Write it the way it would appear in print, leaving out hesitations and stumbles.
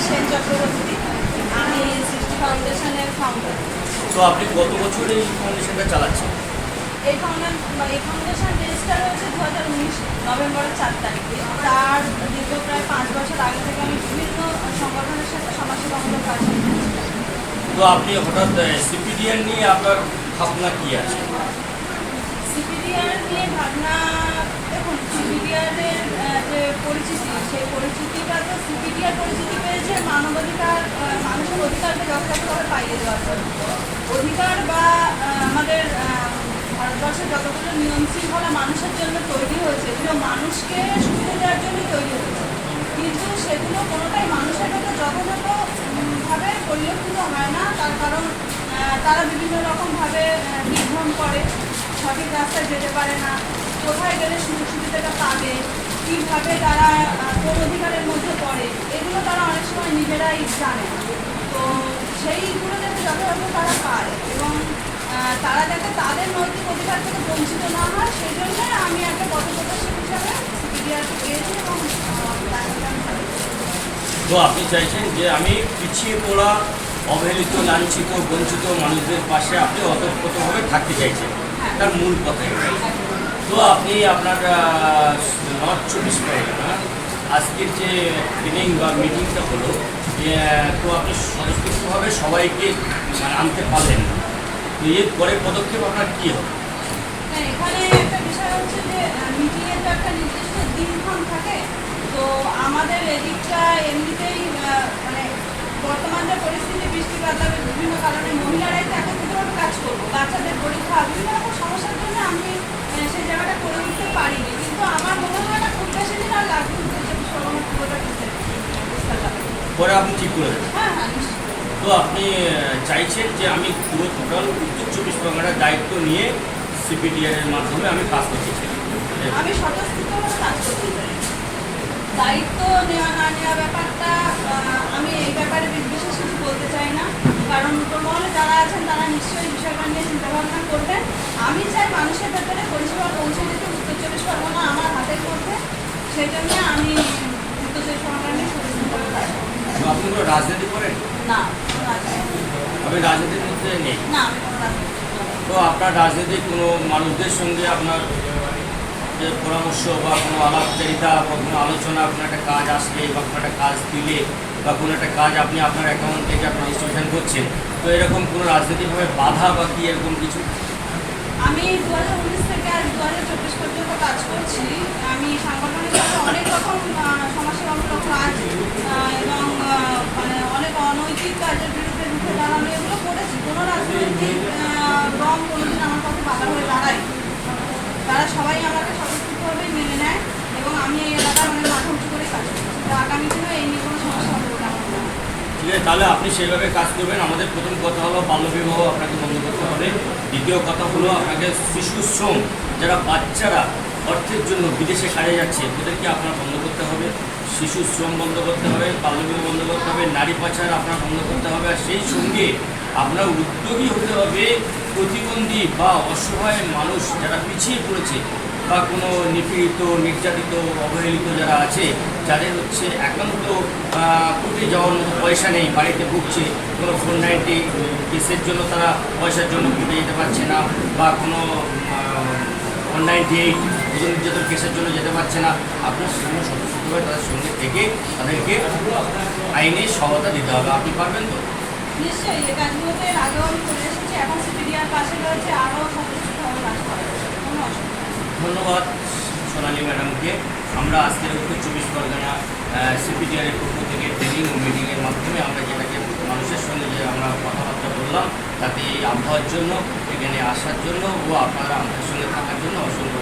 সেন চক্রবর্তী। আমি সৃষ্টি ফাউন্ডেশনের ফাউন্ডার। তো আপনি কত বছর এই ফাউন্ডেশনটা চালাচ্ছেন? এই ফাউন্ডেশন রেজিস্টার হয়েছে 2019 নভেম্বরের 4 তারিখে। তার দীর্ঘ প্রায় 5 বছর আগে থেকে আমি বিভিন্ন সংগঠনের সাথে সমাজসেবামূলক কাজ করছি। তো আপনি হঠাৎ সিপিডিএন নিয়ে আপনার ভাবনা কি আছে? সিপিডিআর নিয়ে ভাবনা, দেখুন সিপিডিআরের যে পরিচিতি, সেই পরিচিতিটা তো সিপিডিআর পরিচিতি পেয়েছে মানবাধিকার, মানুষের অধিকারকে যথাযথভাবে পাইয়ে দেওয়ার জন্য। অধিকার বা আমাদের ভারতবর্ষের যতগুলো নিয়ম শৃঙ্খলা মানুষের জন্য তৈরি হয়েছে, এগুলো মানুষকে সুবিধা দেওয়ার জন্যই তৈরি হয়েছে, কিন্তু সেগুলো কোনোটাই মানুষের কাছে যথাযথভাবে পরিলক্ষিত হয় না। তার কারণ তারা বিভিন্ন রকমভাবে বিভ্রম করে, সঠিক রাস্তায় যেতে পারে না, কোথায় গেলে সুযোগ সুবিধাটা পাবে, কীভাবে তারা কোন অধিকারের মধ্যে পড়ে, এগুলো তারা অনেক সময় নিজেরাই জানে না। তো সেইগুলো যাতে যথাযথ তারা পায় এবং তারা যাতে তাদের নৈতিক অধিকার থেকে বঞ্চিত না হয়, সেই জন্য আমি একটা পথপ্রদর্শক হিসাবে সিপিডিআরকে পেয়েছি এবং তো আপনি চাইছেন যে আমি পিছিয়ে পড়া, অবহেলিত, লাঞ্ছিত, বঞ্চিত মানুষদের পাশে আপনি অতপ্রতভাবে থাকতে চাইছেন, তার মূল কথা এটাই। তো আপনি আপনার নর্থ 24 পরগনা আজকের যে ট্রেনিং বা মিটিংটা হলো, তো আপনি স্বতঃস্ফূর্তভাবে সবাইকে আনতে পারলেন না, তো এর পরে পদক্ষেপ আপনার কী হবে? হ্যাঁ, এখানে একটা বিষয় হচ্ছে যে মিটিংয়ের তো একটা নির্দিষ্ট দিনক্ষণ থাকে। তো আমাদের এদিকটা এমনিতেই মানে বর্তমান যে পরিস্থিতি, বৃষ্টিপাত বিভিন্ন কারণে মহিলারাই তো একত্রিতভাবে কাজ করবো, বাচ্চাদের পরীক্ষা, বিভিন্ন রকম সমস্যার জন্য আমি সেই জায়গাটা করে উঠতে পারিনি। কিন্তু আমার মনে হয় না খুব বেশি দিন আর লাগবে পুরোটা পরে আপনি ঠিক করে দেবেন। হ্যাঁ হ্যাঁ, নিশ্চয়ই। তো আপনি চাইছেন যে আমি পুরো টোটাল উত্তর 24 পরগনার দায়িত্ব নিয়ে সিপিডিআর এর মাধ্যমে আমি কাজ করতে চাই। আমি স্বতঃস্ফূর্তভাবে কাজ করতে চাই। দায়িত্ব নেওয়া না নেওয়া ব্যাপারটা আমি এই ব্যাপারে বিশেষ কিছু বলতে চাই না, কারণ উপরমহলে যারা আছেন তারা নিশ্চয়ই বিষয়টা নিয়ে চিন্তাভাবনা করবেন। আমি চাই মানুষের ভেতরে পরিষেবা পৌঁছে দিতে উত্তর 24 পরগনা আমার হাতের মধ্যে, সেই জন্য আমি উত্তর 24 পরগনা নিয়ে স্বতঃস্ফূর্তভাবে কাজ করব। আপনি কোনো রাজনীতি করেন? না, আমি রাজনীতির মধ্যে নেই। না, আমি কোনো রাজনীতি করি না। তো আপনার রাজনীতিক কোনো মানুষদের সঙ্গে আপনার যে পরামর্শ বা কোনো আলাপচারিতা বা কোনো আলোচনা, কোনো একটা কাজ আসলে বা কোনো একটা কাজ দিলে বা কোনো একটা কাজ আপনি আপনার অ্যাকাউন্ট থেকে আপনি রেজিস্ট্রেশন করছেন, তো এরকম কোনো রাজনৈতিকভাবে বাধা বা কি এরকম কিছু? আমি 2019 থেকে আজ 2024 পর্যন্ত কাজ করছি। আমি সাংগঠনিকভাবে অনেক রকম সমাজসেবামূলক কাজ এবং মানে অনেক অনৈতিক কাজের বিরুদ্ধে রুখে দাঁড়ানো এগুলো করেছি। কোনো রাজনৈতিক দল কোনোদিন আমার পক্ষে বাধা হয়ে দাঁড়ায়। তারা সবাই আমাকে স্বতঃস্ফূর্তভাবে মেনে নেয় এবং আমি এই এলাকায় অনেক মাথা উঁচু করে কাজ করছি। তো আগামী দিনে এই নিয়ে কোনো সমস্যা হবে বলে আমার মনে হয় না। ঠিক আছে, তাহলে আপনি সেভাবে কাজ করবেন। আমাদের প্রথম কথা হলো বাল্যবিবাহ আপনাকে বন্ধ করতে হবে। দ্বিতীয় কথা হলো আপনাকে শিশু শ্রম, যারা বাচ্চারা অর্থের জন্য বিদেশে কাজে যাচ্ছে, ওদেরকে আপনার বন্ধ করতে হবে। শিশু শ্রম বন্ধ করতে হবে, বাল্যবিবাহ বন্ধ করতে হবে, নারী পাচার আপনার বন্ধ করতে হবে। আর সেই সঙ্গে আপনার উদ্যোগী হতে হবে প্রতিবন্ধী বা অসহায় মানুষ যারা পিছিয়ে পড়েছে বা কোনো নিপীড়িত, নির্যাতিত, অবহেলিত যারা আছে, যাদের হচ্ছে একান্ত কোর্টে যাওয়ার মতো পয়সা নেই, বাড়িতে ভুগছে, কোনো 490 কেসের জন্য তারা পয়সার জন্য কোর্টে যেতে পারছে না, বা কোনো 198 নির্যাতন কেসের জন্য যেতে পারছে না, আপনার সেগুলো সদস্যভাবে তাদের সঙ্গে থেকে তাদেরকে আইনের সহায়তা দিতে হবে। আপনি পারবেন তো? নিশ্চয়ই, এই কাজগুলোতে এর আগেও আমি করে এসেছি। এখন সিপিডিআর পাশে রয়েছে আরও স্বতঃস্ফূর্তভাবে কাজ করা যাবে, কোনো অসুবিধা নেই। ধন্যবাদ সোনালী ম্যাডামকে। আমরা আজকের উত্তর 24 পরগনা সিপিডিআরের পক্ষ থেকে ট্রেনিং ও মিটিংয়ের মাধ্যমে আমরা যেটাকে মানুষের সঙ্গে যে আমরা কথাবার্তা বললাম, তাতে এই আবহাওয়ার জন্য, এখানে আসার জন্য ও আপনারা আমাদের সঙ্গে থাকার জন্য অসংখ্য